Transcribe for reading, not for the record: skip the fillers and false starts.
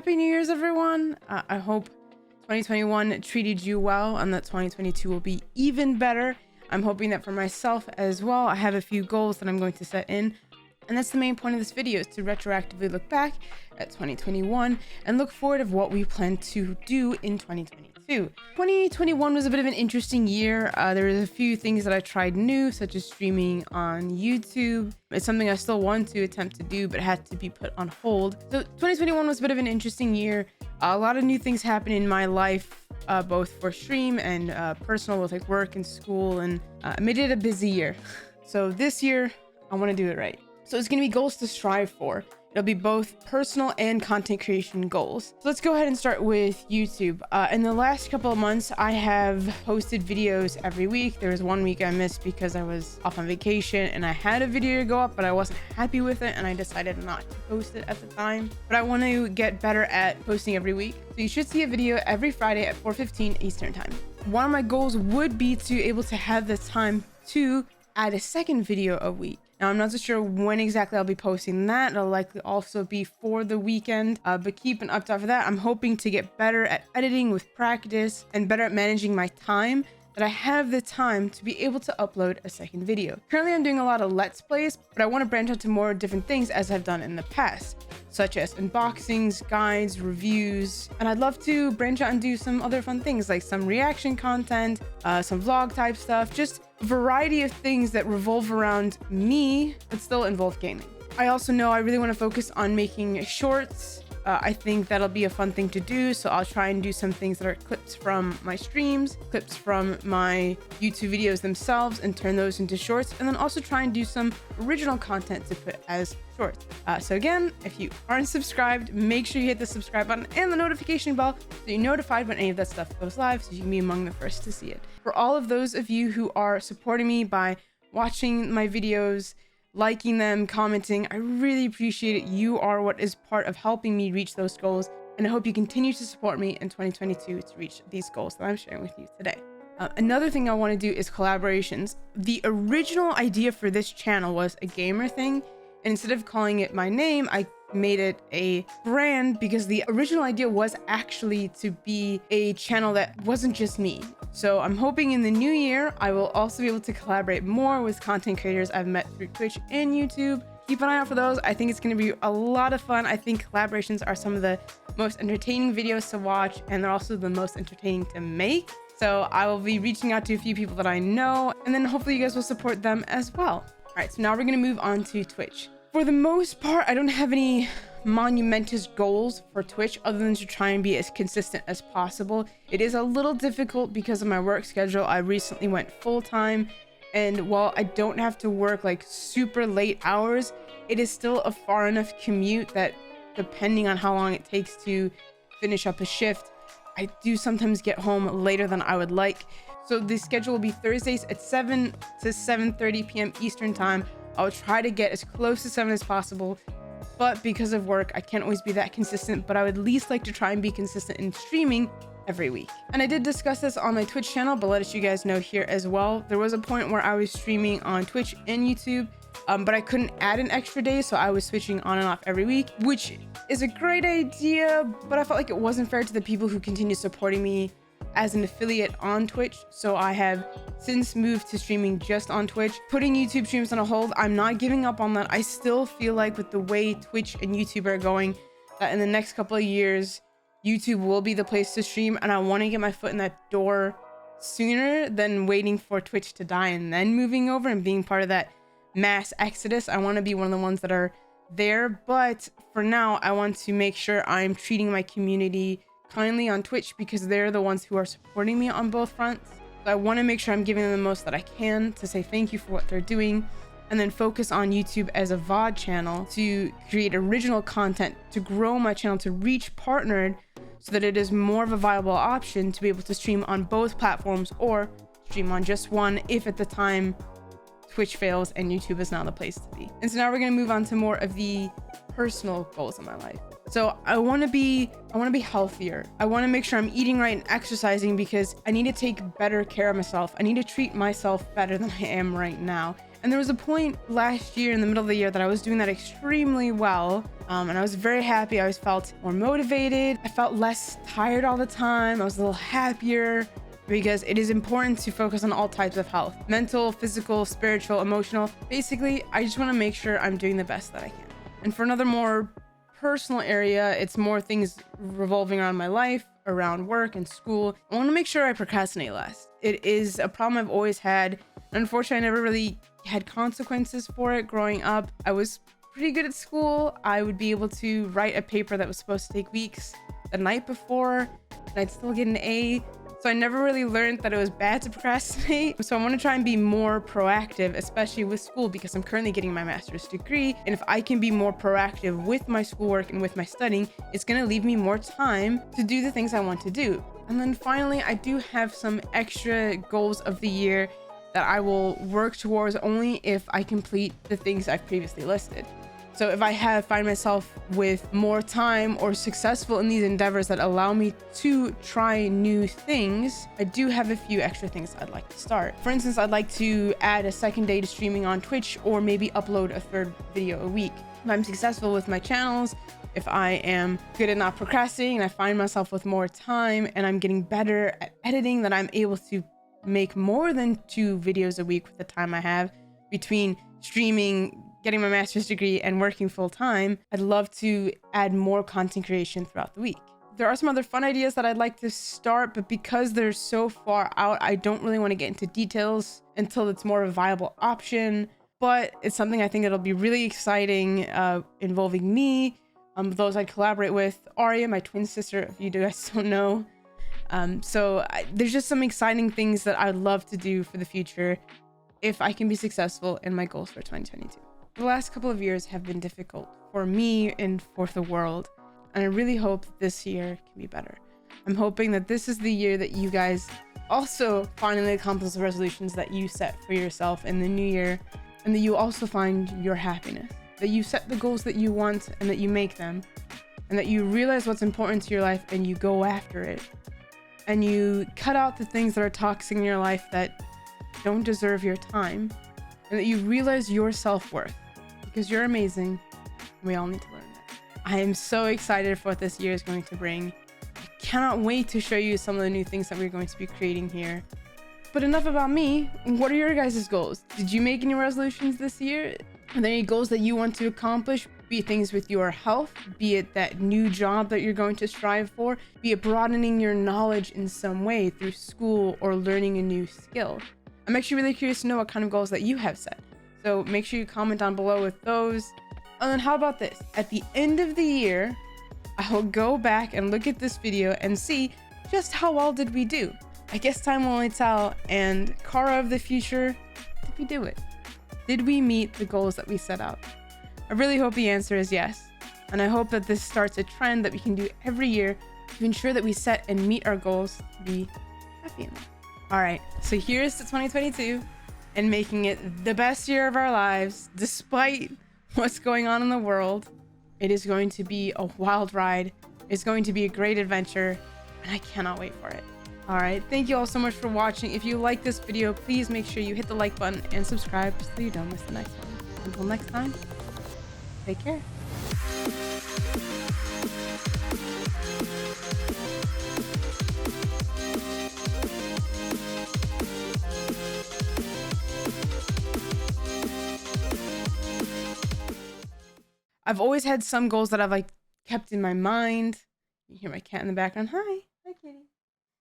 Happy New Year's, everyone. I hope 2021 treated you well and that 2022 will be even better. I'm hoping that for myself as well. I have a few goals that I'm going to set in, and that's the main point of this video, is to retroactively look back at 2021 and look forward of what we plan to do in 2022. 2021 was a bit of an interesting year. There was a few things that I tried new, such as streaming on YouTube. It's something I still want to attempt to do, but had to be put on hold. So 2021 was a bit of an interesting year. A lot of new things happened in my life, both for stream and personal, with like work and school, and I made it a busy year. So this year, I want to do it right. So it's going to be goals to strive for. It'll be both personal and content creation goals. So let's go ahead and start with YouTube. In the last couple of months, I have posted videos every week. There was one week I missed because I was off on vacation and I had a video to go up, but I wasn't happy with it and I decided not to post it at the time. But I want to get better at posting every week. So you should see a video every Friday at 4:15 Eastern time. One of my goals would be to be able to have the time to add a second video a week. Now, I'm not so sure when exactly I'll be posting that. It'll likely also be for the weekend, but keep an eye out for that. I'm hoping to get better at editing with practice and better at managing my time, that I have the time to be able to upload a second video. Currently, I'm doing a lot of Let's Plays, but I want to branch out to more different things as I've done in the past, such as unboxings, guides, reviews, and I'd love to branch out and do some other fun things like some reaction content, some vlog type stuff, just a variety of things that revolve around me but still involve gaming. I also know I really want to focus on making shorts. I think that'll be a fun thing to do, so I'll try and do some things that are clips from my streams, clips from my YouTube videos themselves, and turn those into shorts, and then also try and do some original content to put as shorts. So again, if you aren't subscribed, make sure you hit the subscribe button and the notification bell so you're notified when any of that stuff goes live, so you can be among the first to see it. For all of those of you who are supporting me by watching my videos, liking them, commenting, I really appreciate it. You are what is part of helping me reach those goals, and I hope you continue to support me in 2022 to reach these goals that I'm sharing with you today. Another thing I want to do is collaborations. The original idea for this channel was a gamer thing, and instead of calling it my name, I made it a brand, because the original idea was actually to be a channel that wasn't just me. So I'm hoping in the new year, I will also be able to collaborate more with content creators I've met through Twitch and YouTube. Keep an eye out for those. I think it's going to be a lot of fun. I think collaborations are some of the most entertaining videos to watch, and they're also the most entertaining to make. So I will be reaching out to a few people that I know, and then hopefully you guys will support them as well. All right, so now we're going to move on to Twitch. For the most part, I don't have any monumentous goals for Twitch other than to try and be as consistent as possible. It is a little difficult because of my work schedule. I recently went full-time, and while I don't have to work like super late hours, it is still a far enough commute that, depending on how long it takes to finish up a shift, I do sometimes get home later than I would like. So the schedule will be Thursdays at 7 to 7:30 p.m. Eastern time. I'll try to get as close to 7 as possible, but because of work, I can't always be that consistent, but I would at least like to try and be consistent in streaming every week. And I did discuss this on my Twitch channel, but let you guys know here as well. There was a point where I was streaming on Twitch and YouTube, but I couldn't add an extra day, so I was switching on and off every week, which is a great idea, but I felt like it wasn't fair to the people who continue supporting me as an affiliate on Twitch. So I have since moved to streaming just on Twitch, putting YouTube streams on a hold. I'm not giving up on that. I still feel like with the way Twitch and YouTube are going, that in the next couple of years, YouTube will be the place to stream, and I want to get my foot in that door sooner than waiting for Twitch to die and then moving over and being part of that mass exodus. I want to be one of the ones that are there, but for now, I want to make sure I'm treating my community kindly on Twitch, because they're the ones who are supporting me on both fronts. So I want to make sure I'm giving them the most that I can to say thank you for what they're doing, and then focus on YouTube as a VOD channel to create original content, to grow my channel, to reach partnered, so that it is more of a viable option to be able to stream on both platforms or stream on just one if at the time Twitch fails and YouTube is now the place to be. And so now we're going to move on to more of the personal goals in my life. So I want to be healthier. I want to make sure I'm eating right and exercising, because I need to take better care of myself. I need to treat myself better than I am right now. And there was a point last year in the middle of the year that I was doing that extremely well. And I was very happy. I always felt more motivated. I felt less tired all the time. I was a little happier, because it is important to focus on all types of health: mental, physical, spiritual, emotional. Basically, I just want to make sure I'm doing the best that I can. And for another more personal area, it's more things revolving around my life, around work and school. I want to make sure I procrastinate less. It is a problem I've always had. Unfortunately, I never really had consequences for it growing up. I was pretty good at school. I would be able to write a paper that was supposed to take weeks the night before, and I'd still get an A. So I never really learned that it was bad to procrastinate. So I want to try and be more proactive, especially with school, because I'm currently getting my master's degree. And if I can be more proactive with my schoolwork and with my studying, it's going to leave me more time to do the things I want to do. And then finally, I do have some extra goals of the year that I will work towards only if I complete the things I've previously listed. So if I find myself with more time or successful in these endeavors that allow me to try new things, I do have a few extra things I'd like to start. For instance, I'd like to add a second day to streaming on Twitch, or maybe upload a third video a week. If I'm successful with my channels, if I am good at not procrastinating and I find myself with more time and I'm getting better at editing, that I'm able to make more than 2 videos a week with the time I have between streaming, getting my master's degree, and working full time, I'd love to add more content creation throughout the week. There are some other fun ideas that I'd like to start, but because they're so far out, I don't really want to get into details until it's more of a viable option. But it's something I think that'll be really exciting, involving me, those I collaborate with, Arya, my twin sister, if you guys don't know. There's just some exciting things that I'd love to do for the future if I can be successful in my goals for 2022. The last couple of years have been difficult for me and for the world, and I really hope that this year can be better. I'm hoping that this is the year that you guys also finally accomplish the resolutions that you set for yourself in the new year, and that you also find your happiness, that you set the goals that you want and that you make them, and that you realize what's important to your life and you go after it, and you cut out the things that are toxic in your life that don't deserve your time, and that you realize your self-worth, because you're amazing and we all need to learn that. I am so excited for what this year is going to bring. I cannot wait to show you some of the new things that we're going to be creating here. But enough about me. What are your guys' goals? Did you make any resolutions this year? Are there any goals that you want to accomplish? Be it things with your health, be it that new job that you're going to strive for, be it broadening your knowledge in some way through school or learning a new skill. I'm actually really curious to know what kind of goals that you have set. So make sure you comment down below with those. And then how about this? At the end of the year, I will go back and look at this video and see just how well did we do. I guess time will only tell. And Karra of the future, did we do it? Did we meet the goals that we set out? I really hope the answer is yes. And I hope that this starts a trend that we can do every year to ensure that we set and meet our goals to be happy in life. All right, so here's to 2022 and making it the best year of our lives, despite what's going on in the world. It is going to be a wild ride. It's going to be a great adventure, and I cannot wait for it. All right, thank you all so much for watching. If you like this video, please make sure you hit the like button and subscribe so you don't miss the next one. Until next time, take care. I've always had some goals that I've kept in my mind. You hear my cat in the background. Hi kitty.